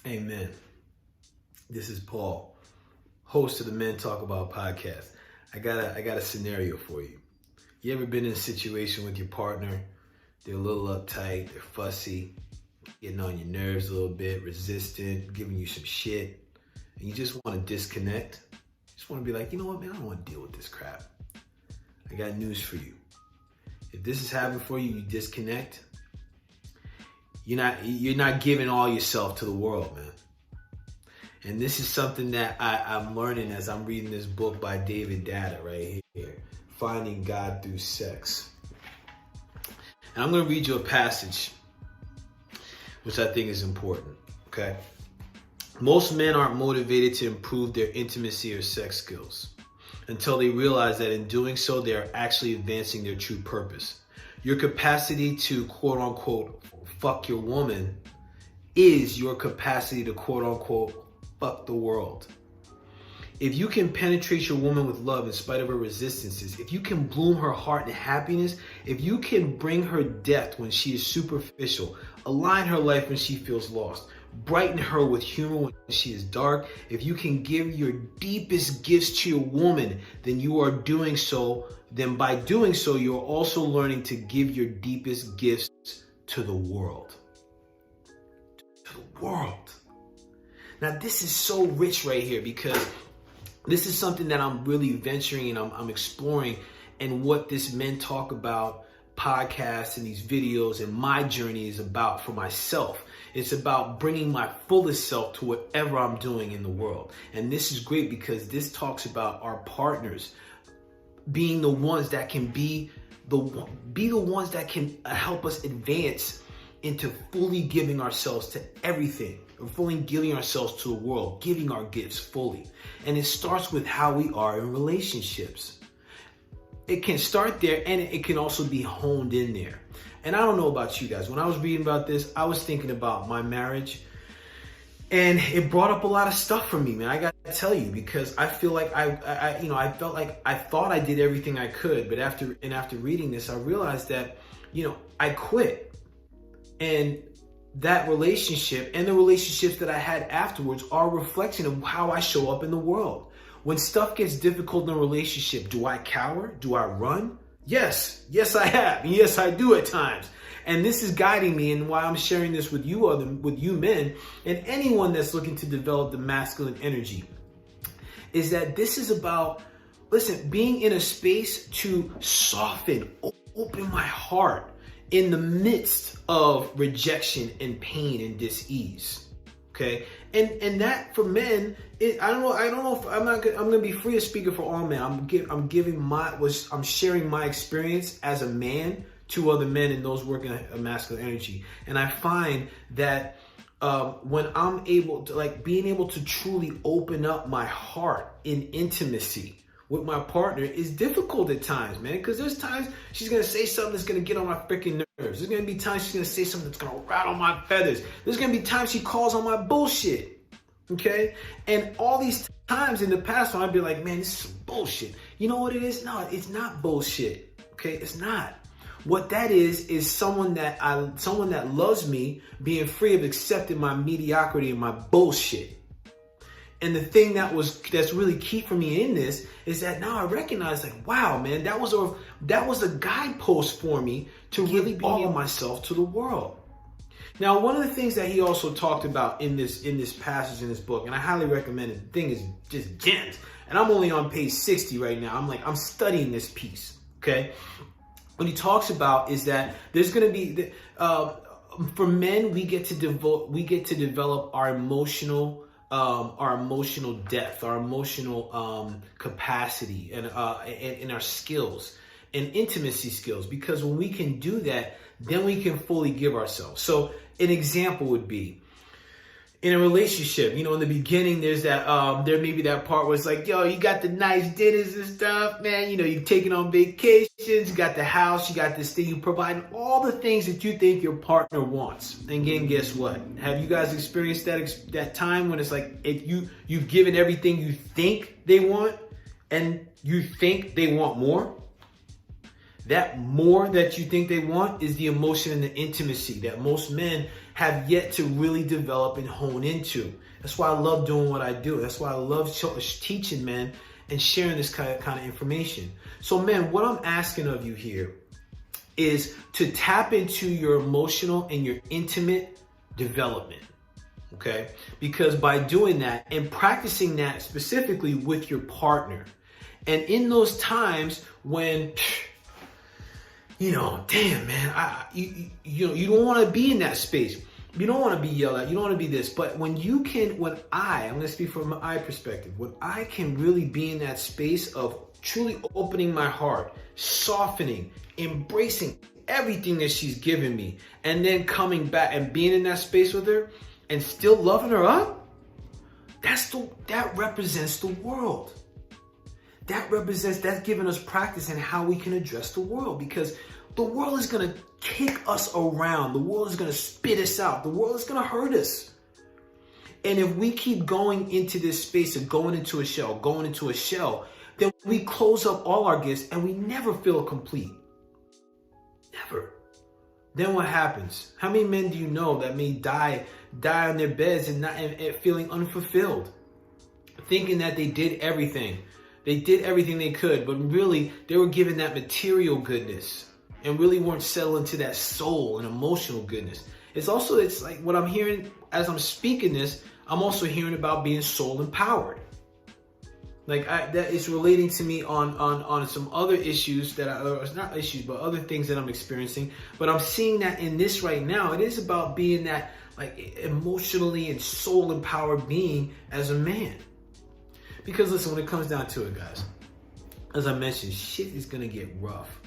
Amen. This is Paul, host of the Men Talk About podcast. I got a scenario for you. You ever been in a situation with your partner? They're a little uptight, they're fussy, getting on your nerves a little bit, resistant, giving you some shit, and you just want to disconnect. You just want to be like, you know what, man, I don't want to deal with this crap. I got news for you. If this is happening for you, you disconnect. You're not giving all yourself to the world, man. And this is something that I'm learning as I'm reading this book by David Deida right here, Finding God Through Sex. And I'm going to read you a passage which I think is important, okay? Most men aren't motivated to improve their intimacy or sex skills until they realize that in doing so, they are actually advancing their true purpose. Your capacity to quote unquote fuck your woman is your capacity to quote unquote fuck the world. If you can penetrate your woman with love in spite of her resistances, if you can bloom her heart in happiness, if you can bring her depth when she is superficial, align her life when she feels lost, brighten her with humor when she is dark, if you can give your deepest gifts to your woman, then by doing so, you're also learning to give your deepest gifts to the world. To the world. Now, this is so rich right here because this is something that I'm really venturing and I'm exploring, and what this Men Talk About podcast and these videos and my journey is about for myself. It's about bringing my fullest self to whatever I'm doing in the world. And this is great because this talks about our partners being the ones that can be the ones that can help us advance into fully giving ourselves to everything, or fully giving ourselves to the world, giving our gifts fully. And it starts with how we are in relationships. It can start there, and it can also be honed in there. And I don't know about you guys. When I was reading about this, I was thinking about my marriage, and it brought up a lot of stuff for me, man. I got to tell you, because I feel like I felt like I thought I did everything I could, but after reading this, I realized that, I quit. And that relationship and the relationships that I had afterwards are a reflection of how I show up in the world. When stuff gets difficult in a relationship, do I cower? Do I run? Yes I have. And yes, I do at times. And this is guiding me, and why I'm sharing this with you men, and anyone that's looking to develop the masculine energy, is that this is about, being in a space to soften, open my heart in the midst of rejection and pain and dis-ease. Okay, and that for men, I don't know if I'm gonna be free to speak for all men. I'm sharing my experience as a man to other men and those working a masculine energy. And I find that when I'm able to being able to truly open up my heart in intimacy with my partner is difficult at times, man, because there's times she's going to say something that's going to get on my freaking nerves. There's going to be times she's going to say something that's going to rattle my feathers. There's going to be times she calls on my bullshit, okay? And all these times in the past when I'd be like, man, this is some bullshit. You know what it is? No, it's not bullshit, okay? It's not. What that is someone that loves me being free of accepting my mediocrity and my bullshit. And the thing that's really key for me in this is that now I recognize, wow, man, that was a guidepost for me to really be all of myself to the world. Now, one of the things that he also talked about in this passage in this book, and I highly recommend it. The thing is just gems. And I'm only on page 60 right now. I'm studying this piece. Okay, what he talks about is that there's going to be for men, we get to develop our emotional depth, our emotional capacity, and our skills and intimacy skills. Because when we can do that, then we can fully give ourselves. So an example would be in a relationship, in the beginning, there's that, there may be that part where it's like, yo, you got the nice dinners and stuff, man. You're taking on vacations, you got the house, you got this thing, you provide all the things that you think your partner wants. And again, guess what? Have you guys experienced that time when it's like, you've given everything you think they want, and you think they want more? That more that you think they want is the emotion and the intimacy that most men have yet to really develop and hone into. That's why I love doing what I do. That's why I love teaching, man, and sharing this kind of information. So, man, what I'm asking of you here is to tap into your emotional and your intimate development, okay? Because by doing that and practicing that specifically with your partner, and in those times when, damn, man, you don't want to be in that space. You don't want to be yelled at. You don't want to be this. But when I'm going to speak from my perspective, when I can really be in that space of truly opening my heart, softening, embracing everything that she's given me, and then coming back and being in that space with her and still loving her up, that represents the world. That's giving us practice in how we can address the world, because the world is going to kick us around. The world is going to spit us out. The world is going to hurt us. And if we keep going into this space of going into a shell, then we close up all our gifts and we never feel complete. Never. Then what happens? How many men do you know that may die on their beds and feeling unfulfilled, thinking that they did everything? They did everything they could, but really they were given that material goodness and really weren't settled into that soul and emotional goodness. It's like what I'm hearing as I'm speaking this, I'm also hearing about being soul empowered. Like that is relating to me on some other issues not issues, but other things that I'm experiencing. But I'm seeing that in this right now. It is about being that like emotionally and soul empowered being as a man. Because listen, when it comes down to it, guys, as I mentioned, shit is gonna get rough.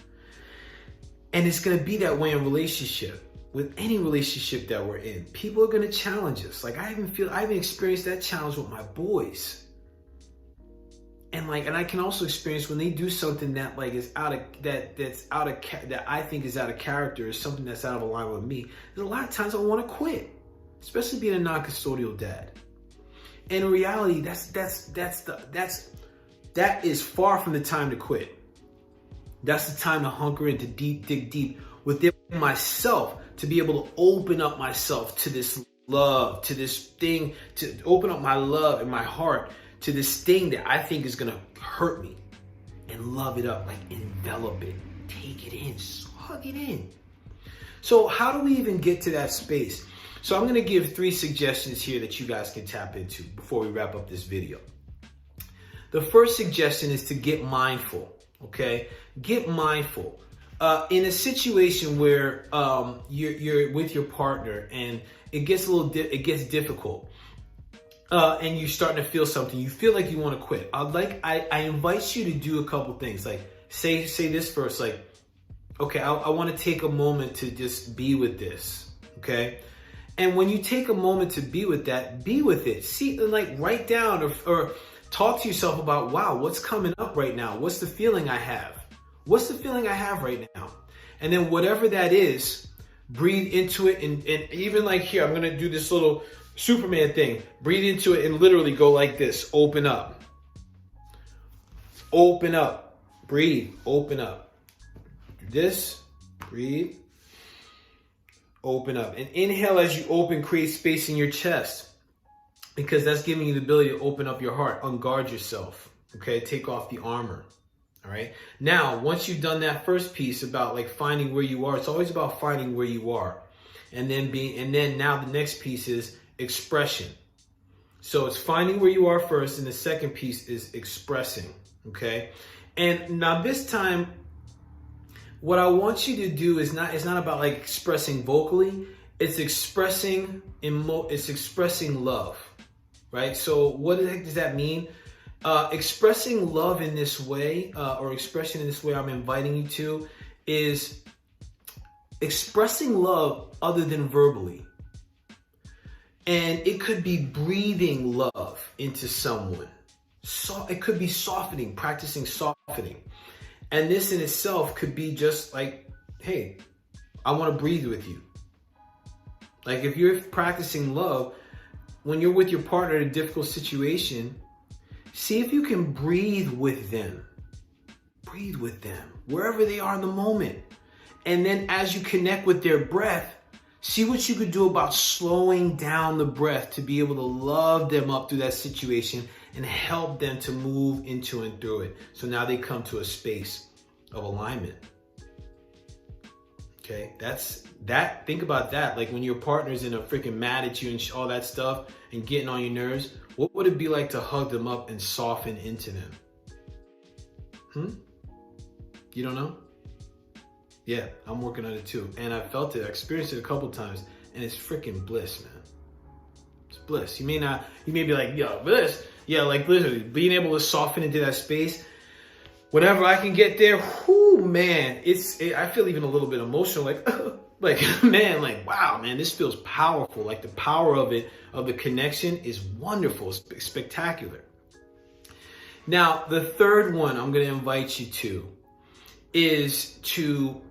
And it's going to be that way in relationship, with any relationship that we're in. People are going to challenge us. Like I even experienced that challenge with my boys. And I can also experience when they do something that like is that I think is out of character, or something that's out of alignment with me. There's a lot of times I want to quit, especially being a non-custodial dad. And in reality, that is far from the time to quit. That's the time to hunker in, to dig deep within myself, to be able to open up myself to this love, to this thing, to open up my love and my heart to this thing that I think is going to hurt me, and love it up, like envelop it, take it in, hug it in. So how do we even get to that space? So I'm going to give 3 suggestions here that you guys can tap into before we wrap up this video. The first suggestion is to get mindful. Okay, get mindful. In a situation where you're with your partner and it gets difficult, and you're starting to feel something, you feel like you want to quit. I invite you to do a couple things. Like say this first. Like, okay, I want to take a moment to just be with this. Okay, and when you take a moment to be with that, be with it. See, like write down or talk to yourself about, wow, what's coming up right now? What's the feeling I have? What's the feeling I have right now? And then whatever that is, breathe into it. And even like here, I'm going to do this little Superman thing. Breathe into it and literally go like this. Open up. Open up. Breathe. Open up. Do this. Breathe. Open up. And inhale as you open, create space in your chest, because that's giving you the ability to open up your heart, unguard yourself, okay? Take off the armor, all right? Now, once you've done that first piece about like finding where you are, it's always about finding where you are. And then now the next piece is expression. So it's finding where you are first, and the second piece is expressing, okay? And now this time, what I want you to do is it's not about like expressing vocally, it's expressing love. Right? So what the heck does that mean? Expressing love in this way, or expression in this way I'm inviting you to, is expressing love other than verbally. And it could be breathing love into someone. So it could be softening, practicing softening. And this in itself could be just like, hey, I want to breathe with you. Like if you're practicing love, when you're with your partner in a difficult situation, see if you can breathe with them. Breathe with them, wherever they are in the moment. And then as you connect with their breath, See what you could do about slowing down the breath to be able to love them up through that situation and help them to move into and through it. So now they come to a space of alignment. Okay, think about that. Like when your partner's in a freaking mad at you and all that stuff and getting on your nerves, what would it be like to hug them up and soften into them? You don't know? Yeah, I'm working on it too. And I felt it, I experienced it a couple times, and it's freaking bliss, man. It's bliss. You may be like, yo, bliss. Yeah, like literally being able to soften into that space. Whenever I can get there, whoo, man, I feel even a little bit emotional, like, man, like, wow, man, this feels powerful. Like the power of it, of the connection is wonderful, it's spectacular. Now, the third one I'm going to invite you to is to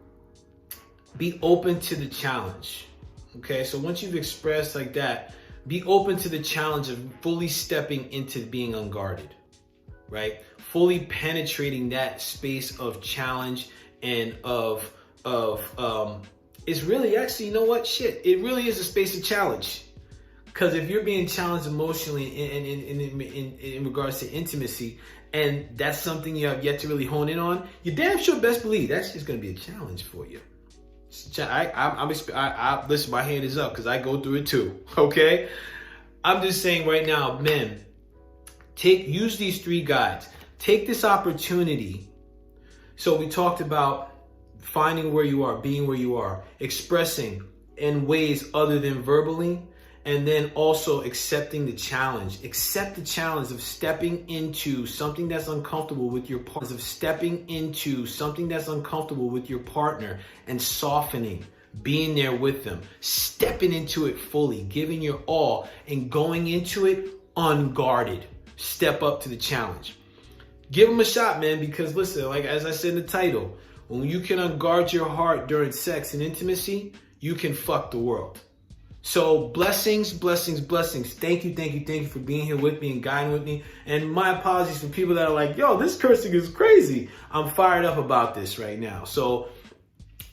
be open to the challenge. Okay, so once you've expressed like that, be open to the challenge of fully stepping into being unguarded, right? Fully penetrating that space of challenge and it's really actually, you know what? Shit, it really is a space of challenge. Because if you're being challenged emotionally in regards to intimacy, and that's something you have yet to really hone in on, you damn sure best believe that's just going to be a challenge for you. Listen, my hand is up because I go through it too. Okay, I'm just saying right now, men, use these 3 guides. Take this opportunity. So we talked about finding where you are, being where you are, expressing in ways other than verbally, and then also accepting the challenge. Accept the challenge of stepping into something that's uncomfortable with your partner, and softening, being there with them, stepping into it fully, giving your all, and going into it unguarded. Step up to the challenge. Give them a shot, man, because listen, like as I said in the title, when you can unguard your heart during sex and intimacy, you can fuck the world. So blessings, blessings, blessings. Thank you for being here with me and guiding with me. And my apologies for people that are like, yo, this cursing is crazy. I'm fired up about this right now. So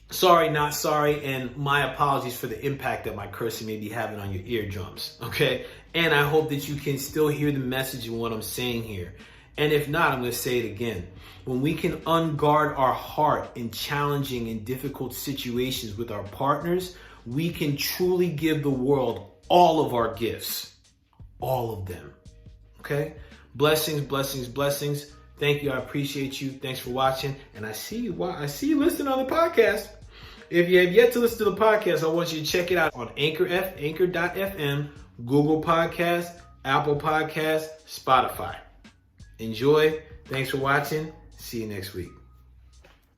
sorry, not sorry. And my apologies for the impact that my cursing may be having on your eardrums. Okay. And I hope that you can still hear the message and what I'm saying here. And if not, I'm going to say it again. When we can unguard our heart in challenging and difficult situations with our partners, we can truly give the world all of our gifts. All of them. Okay? Blessings, blessings, blessings. Thank you. I appreciate you. Thanks for watching. And I see you listening on the podcast. If you have yet to listen to the podcast, I want you to check it out on Anchor.fm, Google Podcasts, Apple Podcasts, Spotify. Enjoy. Thanks for watching. See you next week.